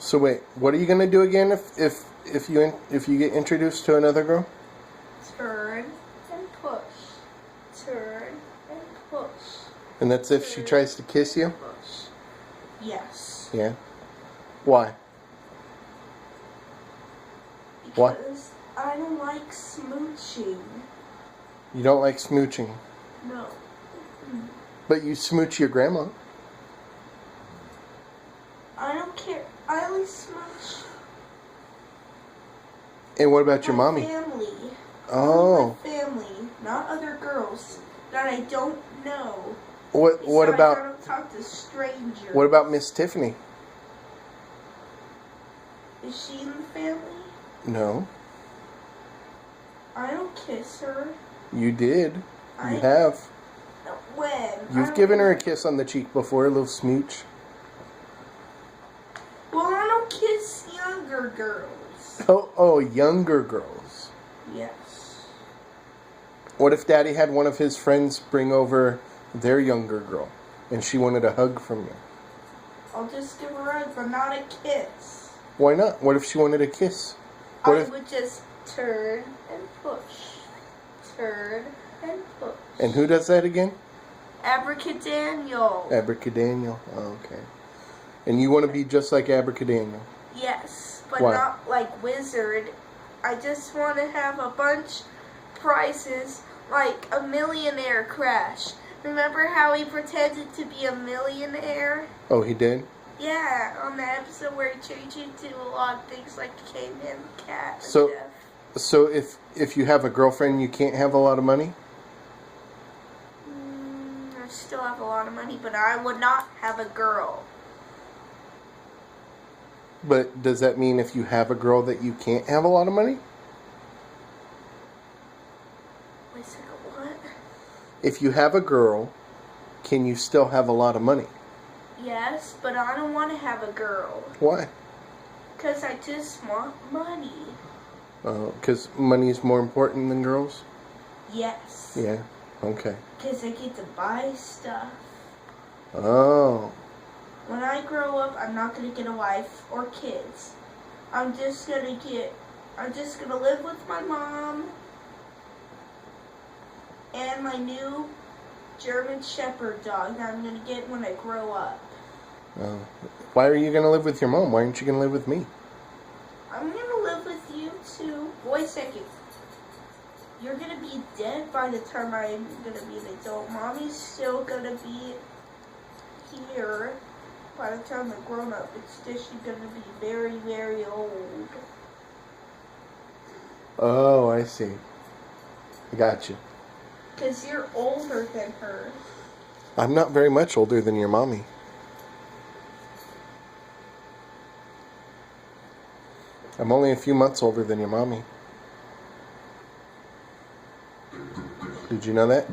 So wait, what are you gonna do again if you get introduced to another girl? Turn and push. Turn and push. And that's if she tries to kiss you? Push. Yes. Yeah. Why? Why? Because I don't like smooching. You don't like smooching. No. But you smooch your grandma. I don't care. I only smooch And what about your my mommy? family. Oh. My family, not other girls that I don't know. What Besides, about I don't talk to strangers. what about Miss Tiffany? Is she in the family? No. I don't kiss her. You did. I You have. When? You've given her a kiss on the cheek before, a little smooch. Well, I don't kiss younger girls. Oh, younger girls. Yes. What if Daddy had one of his friends bring over their younger girl, and she wanted a hug from you? I'll just give her a hug, but not a kiss. Why not? What if she wanted a kiss? What I if? would just turn and push. Turn and push. And who does that again? Abracadaniel. Abracadaniel. Oh, okay. And you want to be just like Abracadaniel? Yes, but Why? not like Wizard. I just want to have a bunch prizes like a millionaire crash. Remember how he pretended to be a millionaire? Oh, he did? Yeah, on the episode where he changed into a lot of things like caveman, cat, and So- stuff. So if you have a girlfriend, you can't have a lot of money? I still have a lot of money, but I would not have a girl. But does that mean if you have a girl that you can't have a lot of money? Wait a second, what? If you have a girl, can you still have a lot of money? Yes, but I don't want to have a girl. Why? Because I just want money. Because money is more important than girls? Yes. Yeah. Okay. Because I get to buy stuff. Oh. When I grow up, I'm not going to get a wife or kids. I'm just going to live with my mom and my new German Shepherd dog that I'm going to get when I grow up. Why are you going to live with your mom? Why aren't you going to live with me? I'm going to live with you too. Wait a second. You're going to be dead by the time I'm going to be an adult. Mommy's still going to be here by the time I'm grown up. It's just she's going to be very, very old. Oh, I see. I got you. Because you're older than her. I'm not very much older than your mommy. I'm only a few months older than your mommy. Did you know that?